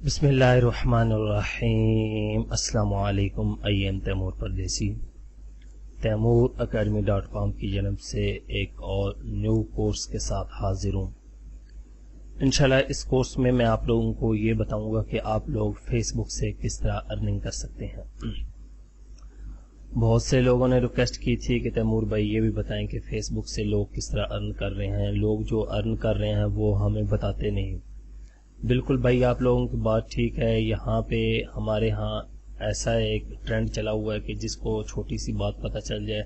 بسم اللہ الرحمن الرحیم۔ السلام علیکم۔ ایم تیمور پردیسی تیمور اکیڈمی.com کی جانب سے ایک اور نیو کورس کے ساتھ حاضر ہوں۔ انشاءاللہ اس کورس میں آپ لوگوں کو یہ بتاؤں گا کہ آپ لوگ فیس بک سے کس طرح ارننگ کر سکتے ہیں۔ بہت سے لوگوں نے ریکویسٹ کی تھی کہ تیمور بھائی یہ بھی بتائیں کہ فیس بک سے لوگ کس طرح ارن کر رہے ہیں، لوگ جو ارن کر رہے ہیں وہ ہمیں بتاتے نہیں۔ بالکل بھائی، آپ لوگوں کی بات ٹھیک ہے۔ یہاں پہ ہمارے ہاں ایسا ایک ٹرینڈ چلا ہوا ہے کہ جس کو چھوٹی سی بات پتہ چل جائے،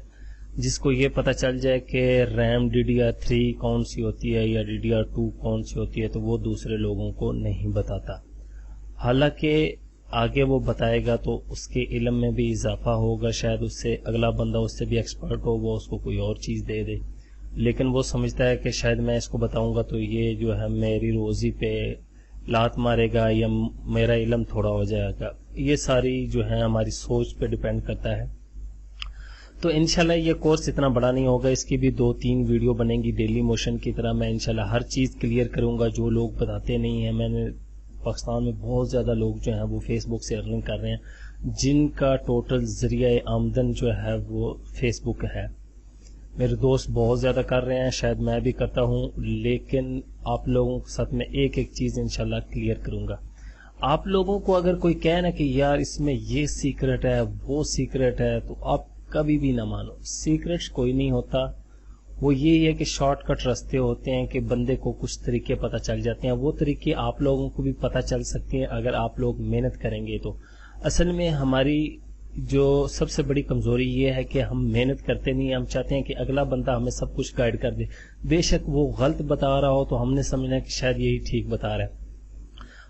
جس کو یہ پتہ چل جائے کہ ریم DDR3 کون سی ہوتی ہے یا DDR2 کون سی ہوتی ہے تو وہ دوسرے لوگوں کو نہیں بتاتا۔ حالانکہ آگے وہ بتائے گا تو اس کے علم میں بھی اضافہ ہوگا، شاید اس سے اگلا بندہ اس سے بھی ایکسپرٹ ہو، وہ اس کو کوئی اور چیز دے دے، لیکن وہ سمجھتا ہے کہ شاید میں اس کو بتاؤں گا تو یہ جو ہے میری روزی پہ لات مارے گا یا میرا علم تھوڑا ہو جائے گا۔ یہ ساری جو ہے ہماری سوچ پہ ڈیپینڈ کرتا ہے۔ تو انشاءاللہ یہ کورس اتنا بڑا نہیں ہوگا، اس کی بھی 2-3 ویڈیو بنیں گی ڈیلی موشن کی طرح۔ میں انشاءاللہ ہر چیز کلیئر کروں گا جو لوگ بتاتے نہیں ہیں۔ میں نے پاکستان میں بہت زیادہ لوگ جو ہیں وہ فیس بک سے ارننگ کر رہے ہیں، جن کا ٹوٹل ذریعہ آمدن جو ہے وہ فیس بک ہے۔ میرے دوست بہت زیادہ کر رہے ہیں، شاید میں بھی کرتا ہوں، لیکن آپ لوگوں کے ساتھ میں ایک چیز انشاءاللہ کلیئر کروں گا۔ آپ لوگوں کو اگر کوئی کہے نا کہ یار اس میں یہ سیکرٹ ہے وہ سیکرٹ ہے تو آپ کبھی بھی نہ مانو۔ سیکرٹس کوئی نہیں ہوتا، وہ یہی ہے کہ شارٹ کٹ راستے ہوتے ہیں کہ بندے کو کچھ طریقے پتہ چل جاتے ہیں۔ وہ طریقے آپ لوگوں کو بھی پتہ چل سکتے ہیں اگر آپ لوگ محنت کریں گے تو۔ اصل میں ہماری جو سب سے بڑی کمزوری یہ ہے کہ ہم محنت کرتے نہیں، ہم چاہتے ہیں کہ اگلا بندہ ہمیں سب کچھ گائیڈ کر دے، بے شک وہ غلط بتا رہا ہو تو ہم نے سمجھنا کہ شاید یہی ٹھیک بتا رہا ہے۔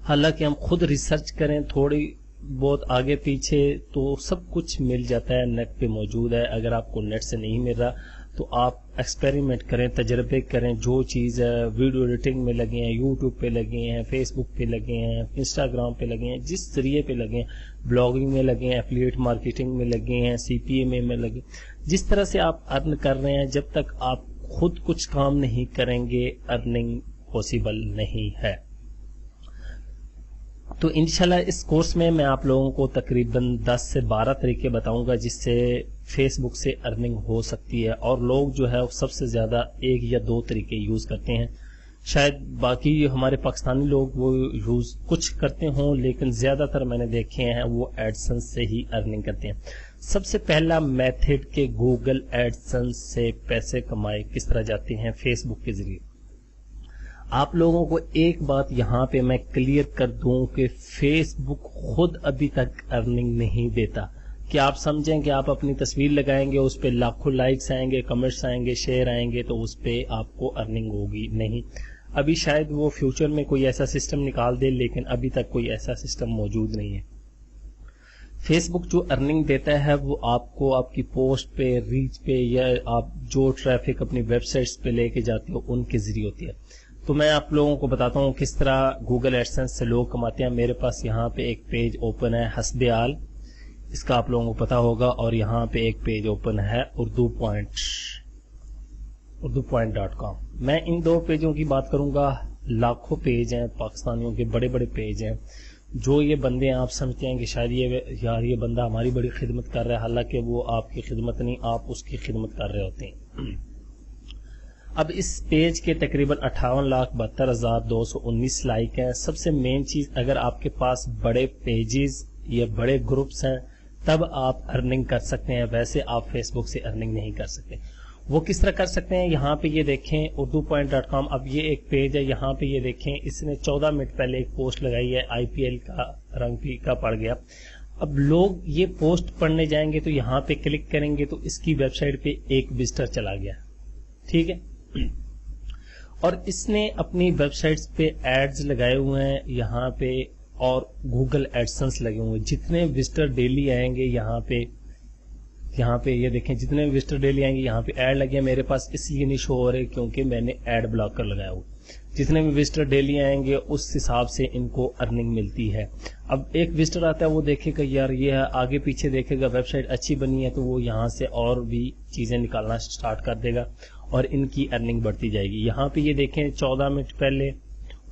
حالانکہ ہم خود ریسرچ کریں تھوڑی بہت آگے پیچھے تو سب کچھ مل جاتا ہے، نیٹ پہ موجود ہے۔ اگر آپ کو نیٹ سے نہیں مل رہا تو آپ ایکسپیریمنٹ کریں، تجربے کریں، جو چیز ہے ویڈیو ایڈیٹنگ میں لگے ہیں، یوٹیوب پہ لگے ہیں، فیس بک پہ لگے ہیں، انسٹاگرام پہ لگے ہیں، جس ذریعے پہ لگے ہیں، بلاگنگ میں لگے ہیں، ایفیلیٹ مارکیٹنگ میں لگے ہیں، CPA میں لگے، جس طرح سے آپ ارن کر رہے ہیں، جب تک آپ خود کچھ کام نہیں کریں گے ارننگ پاسبل نہیں ہے۔ تو انشاءاللہ اس کورس میں آپ لوگوں کو تقریباً 10 سے 12 طریقے بتاؤں گا جس سے فیس بک سے ارننگ ہو سکتی ہے، اور لوگ جو ہے سب سے زیادہ 1 یا 2 طریقے یوز کرتے ہیں۔ شاید باقی ہمارے پاکستانی لوگ وہ یوز کچھ کرتے ہوں، لیکن زیادہ تر میں نے دیکھے ہیں وہ ایڈسنس سے ہی ارننگ کرتے ہیں۔ سب سے پہلا میتھڈ کہ گوگل ایڈسنس سے پیسے کمائے کس طرح جاتے ہیں فیس بک کے ذریعے۔ آپ لوگوں کو ایک بات یہاں پہ میں کلیئر کر دوں کہ فیس بک خود ابھی تک ارننگ نہیں دیتا کہ آپ سمجھیں کہ آپ اپنی تصویر لگائیں گے، اس پہ لاکھوں لائکس آئیں گے، کمنٹس آئیں گے، شیئر آئیں گے تو اس پہ آپ کو ارننگ ہوگی، نہیں۔ ابھی شاید وہ فیوچر میں کوئی ایسا سسٹم نکال دے، لیکن ابھی تک کوئی ایسا سسٹم موجود نہیں ہے۔ فیس بک جو ارننگ دیتا ہے وہ آپ کو آپ کی پوسٹ پہ، ریچ پہ، یا آپ جو ٹریفک اپنی ویب سائٹس پہ لے کے جاتے ہو ان کے ذریعے ہوتی ہے۔ تو میں آپ لوگوں کو بتاتا ہوں کس طرح گوگل ایڈسنس سے لوگ کماتے ہیں۔ میرے پاس یہاں پہ ایک پیج اوپن ہے حسب آل، اس کا آپ لوگوں کو پتا ہوگا، اور یہاں پہ ایک پیج اوپن ہے اردو پوائنٹ.com۔ میں ان 2 پیجوں کی بات کروں گا۔ لاکھوں پیج ہیں پاکستانیوں کے، بڑے بڑے پیج ہیں، جو یہ بندے آپ سمجھتے ہیں کہ شاید یہ بندہ ہماری بڑی خدمت کر رہا ہے، حالانکہ وہ آپ کی خدمت نہیں، آپ اس کی خدمت کر رہے ہوتے ہیں۔ اب اس پیج کے تقریباً 58,72,219 لائک ہیں۔ سب سے مین چیز، اگر آپ کے پاس بڑے پیجز یا بڑے گروپس ہیں تب آپ ارننگ کر سکتے ہیں، ویسے آپ فیس بک سے ارننگ نہیں کر سکتے۔ وہ کس طرح کر سکتے ہیں؟ یہاں پہ یہ دیکھیں اردو پوائنٹ.com، اب یہ ایک پیج ہے، یہاں پہ یہ دیکھیں اس نے 14 منٹ پہلے ایک پوسٹ لگائی ہے، IPL کا رنگ پھیکا پڑ گیا۔ اب لوگ یہ پوسٹ پڑھنے جائیں گے تو یہاں پہ کلک کریں گے تو اس کی ویب سائٹ پہ ایک وزٹر چلا گیا، ٹھیک ہے، اور اس نے اپنی ویب سائٹس پہ ایڈز لگائے ہوئے ہیں یہاں پہ، اور گوگل ایڈسنس لگے ہوئے ہیں۔ جتنے وزٹر ڈیلی آئیں گے یہاں پہ یہ دیکھیں، جتنے وزٹر ڈیلی آئیں گے یہاں پہ ایڈ لگے ہیں۔ میرے پاس اس لیے نہیں شو ہو رہے کیونکہ میں نے ایڈ بلاکر لگایا ہوا۔ جتنے بھی وزٹر ڈیلی آئیں گے اس حساب سے ان کو ارننگ ملتی ہے۔ اب ایک وزٹر آتا ہے، وہ دیکھے گا یار یہ آگے پیچھے دیکھے گا، ویب سائٹ اچھی بنی ہے تو وہ یہاں سے اور بھی چیزیں نکالنا سٹارٹ کر دے گا اور ان کی ارننگ بڑھتی جائے گی۔ یہاں پہ یہ دیکھیں 14 منٹ پہلے